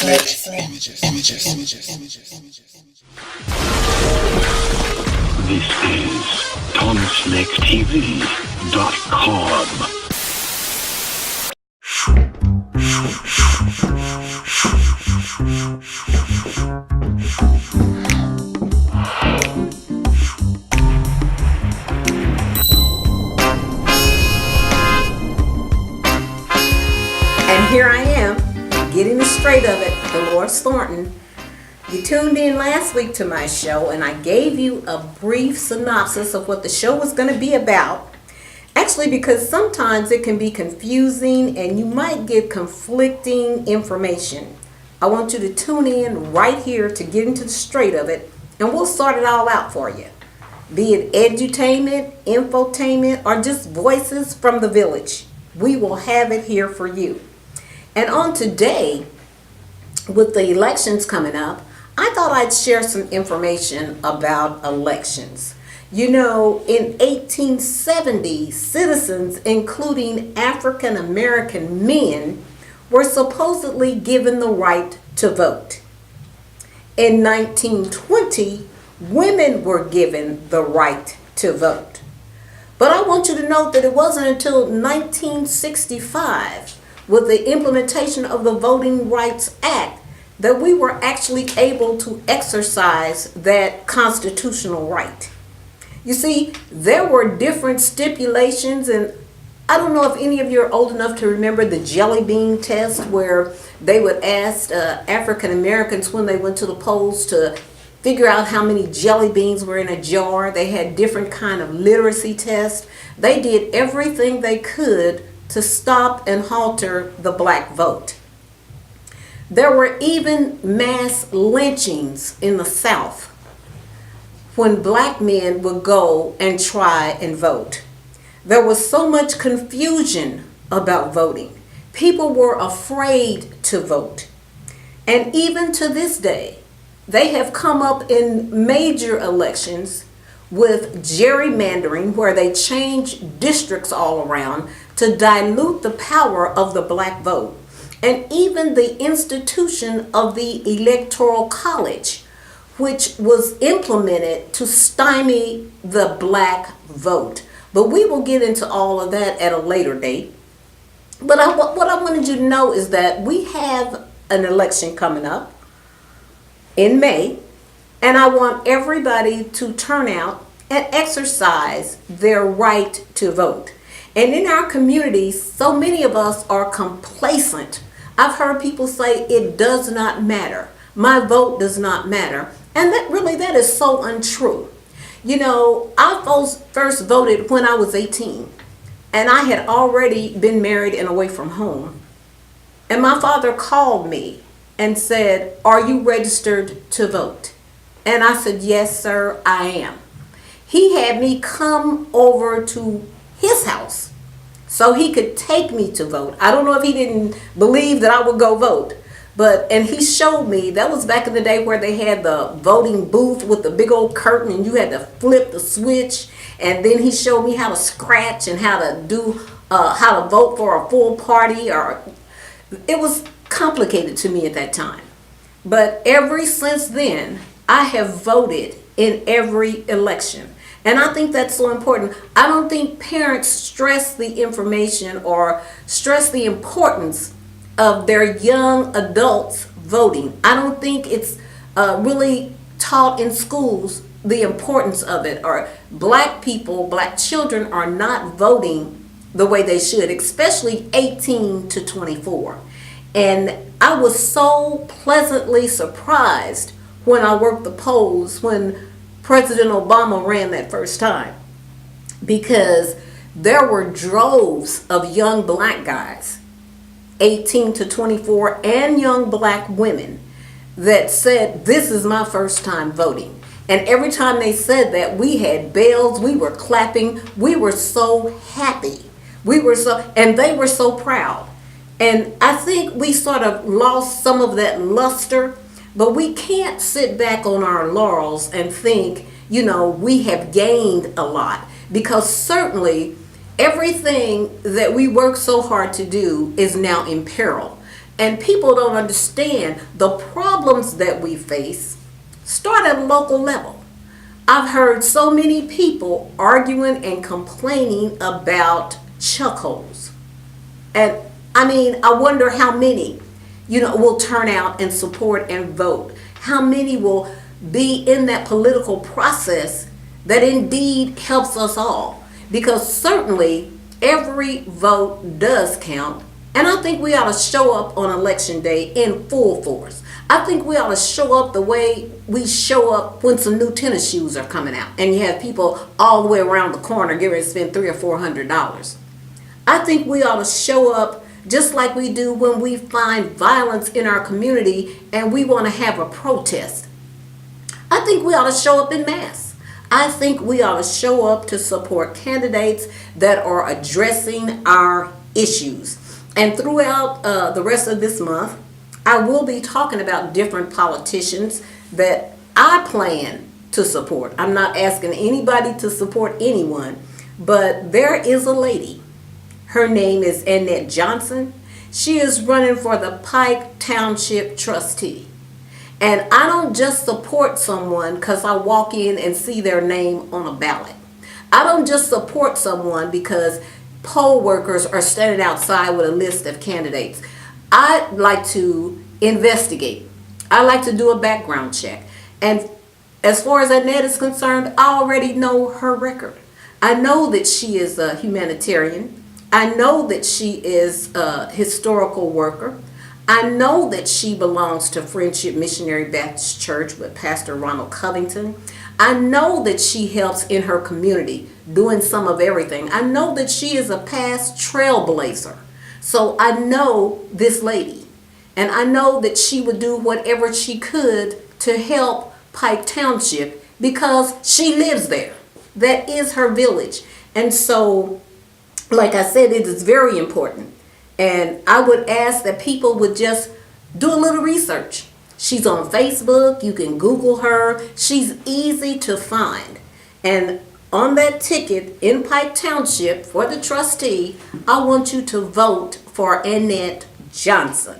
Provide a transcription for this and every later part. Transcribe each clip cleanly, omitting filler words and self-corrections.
This is TommSlickTV.com. And here I am, getting the straight of it, Delores Thornton. You tuned in last week to my show, and I gave you a brief synopsis of what the show was going to be about. Actually, because sometimes it can be confusing and you might get conflicting information. I want you to tune in right here to get into the straight of it, and we'll sort it all out for you. Be it edutainment, infotainment, or just voices from the village. We will have it here for you. And on today, with the elections coming up, I thought I'd share some information about elections. You know, in 1870, citizens, including African American men, were supposedly given the right to vote. In 1920, women were given the right to vote. But I want you to note that it wasn't until 1965, with the implementation of the Voting Rights Act, that we were actually able to exercise that constitutional right. You see, there were different stipulations, and I don't know if any of you are old enough to remember the jelly bean test, where they would ask African Americans when they went to the polls to figure out how many jelly beans were in a jar. They had different kind of literacy tests. They did everything they could to stop and halter the black vote. There were even mass lynchings in the South when black men would go and try and vote. There was so much confusion about voting. People were afraid to vote. And even to this day, they have come up in major elections with gerrymandering, where they change districts all around to dilute the power of the black vote. And even the institution of the Electoral College, which was implemented to stymie the black vote. But we will get into all of that at a later date. But what I wanted you to know is that we have an election coming up in May, and I want everybody to turn out and exercise their right to vote. And in our community, so many of us are complacent. I've heard people say it does not matter. My vote does not matter. And that is so untrue. You know, I first voted when I was 18, and I had already been married and away from home. And my father called me and said, "Are you registered to vote?" And I said, "Yes, sir, I am." He had me come over to his house so he could take me to vote. I don't know if he didn't believe that I would go vote, and he showed me. That was back in the day where they had the voting booth with the big old curtain, and you had to flip the switch. And then he showed me how to scratch and how to vote for a full party. It was complicated to me at that time. But ever since then, I have voted in every election. And I think that's so important. I don't think parents stress the information or stress the importance of their young adults voting. I don't think it's really taught in schools, the importance of it. Or black people, black children are not voting the way they should, especially 18 to 24. And I was so pleasantly surprised when I worked the polls when President Obama ran that first time, because there were droves of young black guys, 18 to 24, and young black women that said, "This is my first time voting." And every time they said that, we had bells, we were clapping, we were so happy. And they were so proud. And I think we sort of lost some of that luster, but we can't sit back on our laurels and think, we have gained a lot, because certainly everything that we work so hard to do is now in peril. And people don't understand the problems that we face start at a local level. I've heard so many people arguing and complaining about chuck holes. And I mean, I wonder how many, will turn out and support and vote. How many will be in that political process that indeed helps us all? Because certainly every vote does count. And I think we ought to show up on election day in full force. I think we ought to show up the way we show up when some new tennis shoes are coming out and you have people all the way around the corner getting ready to spend $300 or $400. I think we ought to show up just like we do when we find violence in our community and we want to have a protest. I think we ought to show up in mass. I think we ought to show up to support candidates that are addressing our issues. And throughout the rest of this month, I will be talking about different politicians that I plan to support. I'm not asking anybody to support anyone, but there is a lady. Her name is Annette Johnson. She is running for the Pike Township trustee. And I don't just support someone because I walk in and see their name on a ballot. I don't just support someone because poll workers are standing outside with a list of candidates. I like to investigate. I like to do a background check. And as far as Annette is concerned, I already know her record. I know that she is a humanitarian. I know that she is a historical worker. I know that she belongs to Friendship Missionary Baptist Church with Pastor Ronald Covington. I know that she helps in her community doing some of everything. I know that she is a past trailblazer. So I know this lady. And I know that she would do whatever she could to help Pike Township because she lives there. That is her village. And so, like I said, it is very important. And I would ask that people would just do a little research. She's on Facebook. You can Google her. She's easy to find. And on that ticket in Pike Township for the trustee, I want you to vote for Annette Johnson.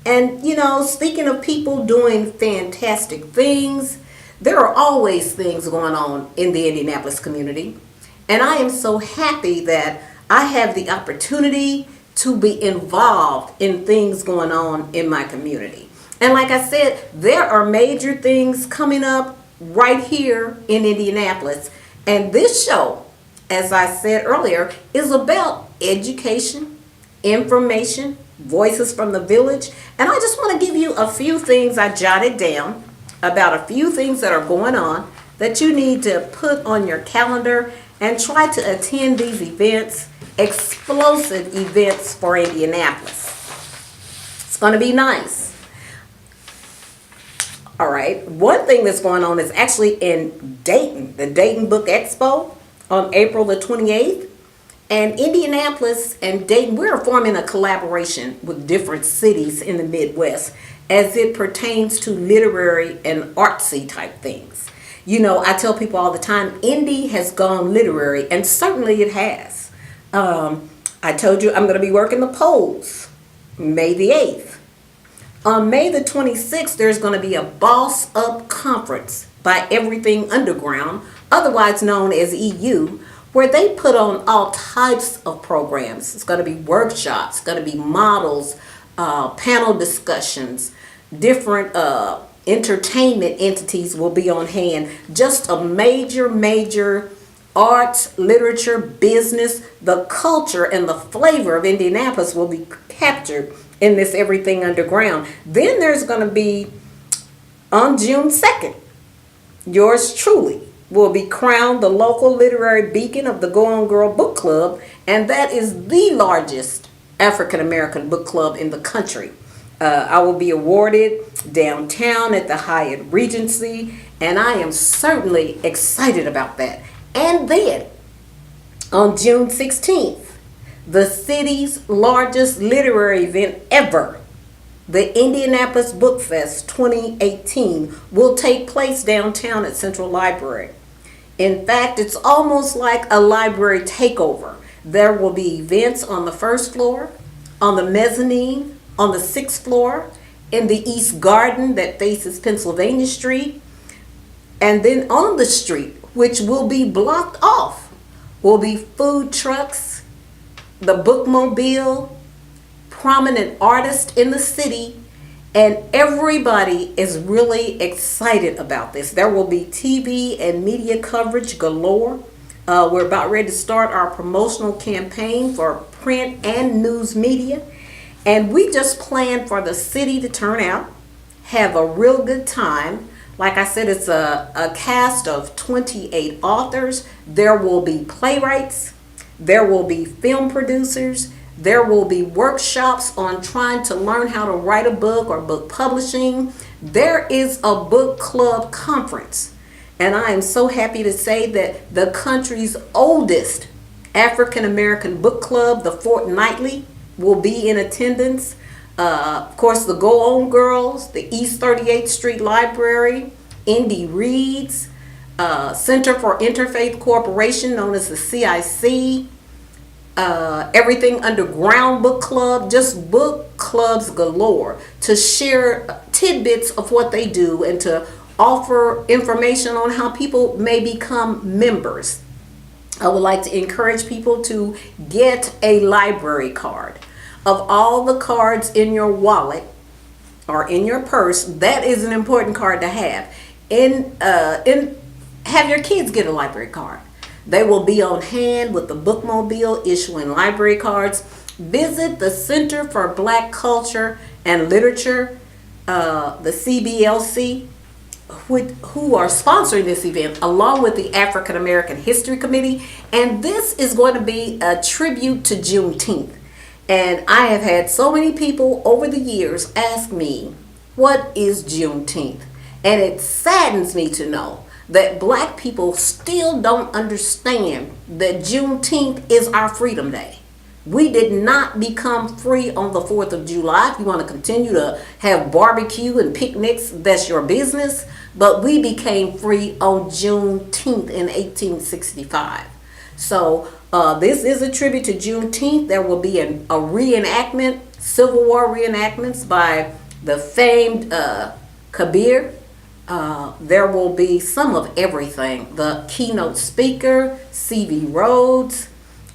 And, speaking of people doing fantastic things, there are always things going on in the Indianapolis community. And I am so happy that I have the opportunity to be involved in things going on in my community. And like I said, there are major things coming up right here in Indianapolis. And this show, as I said earlier, is about education, information, voices from the village. And I just want to give you a few things I jotted down about a few things that are going on that you need to put on your calendar and try to attend these events, explosive events for Indianapolis. It's going to be nice. All right. One thing that's going on is actually in Dayton, the Dayton Book Expo on April the 28th. And Indianapolis and Dayton, we're forming a collaboration with different cities in the Midwest as it pertains to literary and artsy type things. I tell people all the time, Indy has gone literary, and certainly it has. I told you I'm going to be working the polls May the 8th. On May the 26th, there's going to be a Boss Up Conference by Everything Underground, otherwise known as EU, where they put on all types of programs. It's going to be workshops, it's going to be models, panel discussions, different entertainment entities will be on hand. Just a major arts, literature, business, the culture and the flavor of Indianapolis will be captured in this Everything Underground. Then there's going to be, on June 2nd, yours truly will be crowned the local literary beacon of the Go On Girl Book Club, and that is the largest African American book club in the country. I will be awarded downtown at the Hyatt Regency, and I am certainly excited about that. And then, on June 16th, the city's largest literary event ever, the Indianapolis Book Fest 2018, will take place downtown at Central Library. In fact, it's almost like a library takeover. There will be events on the first floor, on the mezzanine, on the 6th floor in the East Garden that faces Pennsylvania Street. And then on the street, which will be blocked off, will be food trucks, the bookmobile, prominent artists in the city, and everybody is really excited about this. There will be TV and media coverage galore. We're about ready to start our promotional campaign for print and news media. And we just plan for the city to turn out, have a real good time. Like I said, it's a cast of 28 authors. There will be playwrights. There will be film producers. There will be workshops on trying to learn how to write a book or book publishing. There is a book club conference. And I am so happy to say that the country's oldest African American book club, the Fortnightly, will be in attendance. Of course, the Go On Girls, the East 38th Street Library, Indie Reads, Center for Interfaith Corporation, known as the CIC, Everything Underground Book Club, just book clubs galore to share tidbits of what they do and to offer information on how people may become members. I would like to encourage people to get a library card. Of all the cards in your wallet or in your purse, that is an important card to have. Have your kids get a library card. They will be on hand with the bookmobile issuing library cards. Visit the Center for Black Culture and Literature, the CBLC, who are sponsoring this event, along with the African American History Committee. And this is going to be a tribute to Juneteenth. And I have had so many people over the years ask me, what is Juneteenth? And it saddens me to know that black people still don't understand that Juneteenth is our Freedom Day. We did not become free on the 4th of July. If you want to continue to have barbecue and picnics, that's your business. But we became free on Juneteenth in 1865. So this is a tribute to Juneteenth. There will be a reenactment, Civil War reenactments by the famed Kabir. There will be some of everything. The keynote speaker, C.V. Rhodes,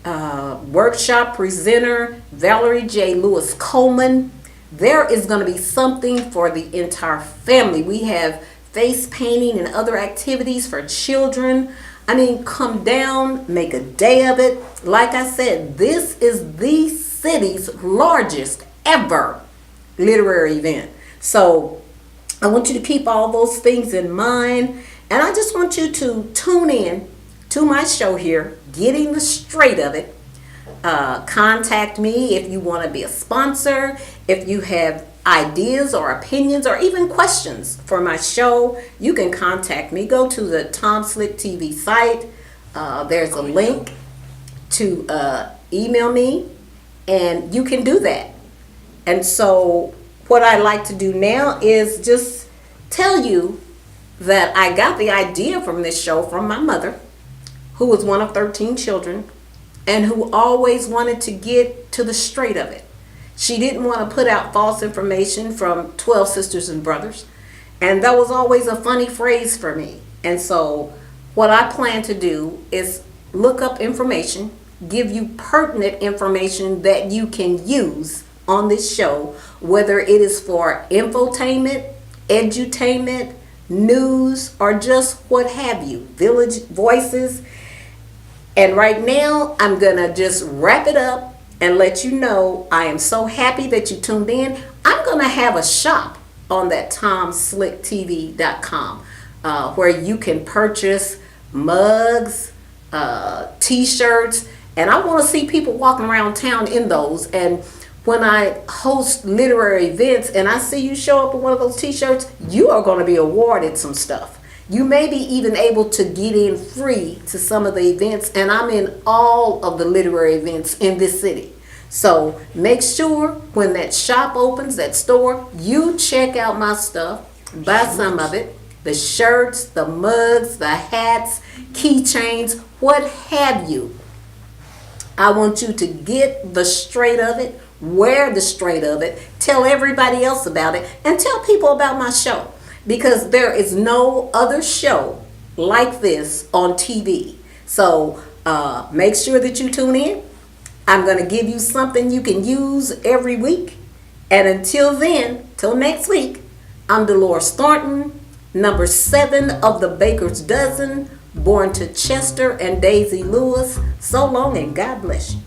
workshop presenter, Valerie J. Lewis Coleman. There is going to be something for the entire family. We have face painting and other activities for children. I mean, come down, make a day of it. Like I said, this is the city's largest ever literary event. So I want you to keep all those things in mind. And I just want you to tune in to my show here, Getting the Straight of It. Contact me if you want to be a sponsor, if you have ideas or opinions or even questions for my show. You can contact me. Go to the Tomm Slick TV site. There's a link to email me, and you can do that. And so what I like to do now is just tell you that I got the idea from this show from my mother, who was one of 13 children and who always wanted to get to the straight of it. She didn't want to put out false information from 12 sisters and brothers. And that was always a funny phrase for me. And so what I plan to do is look up information, give you pertinent information that you can use on this show, whether it is for infotainment, edutainment, news, or just what have you, Village Voices. And right now, I'm going to just wrap it up and let you know I am so happy that you tuned in. I'm going to have a shop on that TommSlickTV.com where you can purchase mugs, t-shirts, and I want to see people walking around town in those. And when I host literary events and I see you show up in one of those t-shirts, you are going to be awarded some stuff. You may be even able to get in free to some of the events, and I'm in all of the literary events in this city. So make sure when that shop opens, that store, you check out my stuff, buy some of it, the shirts, the mugs, the hats, keychains, what have you. I want you to get the straight of it wear the Str8ight Of It, tell everybody else about it, and tell people about my show, because there is no other show like this on TV. So make sure that you tune in. I'm going to give you something you can use every week. And until then, till next week, I'm Delores Thornton, number 7 of the Baker's Dozen, born to Chester and Daisy Lewis. So long and God bless you.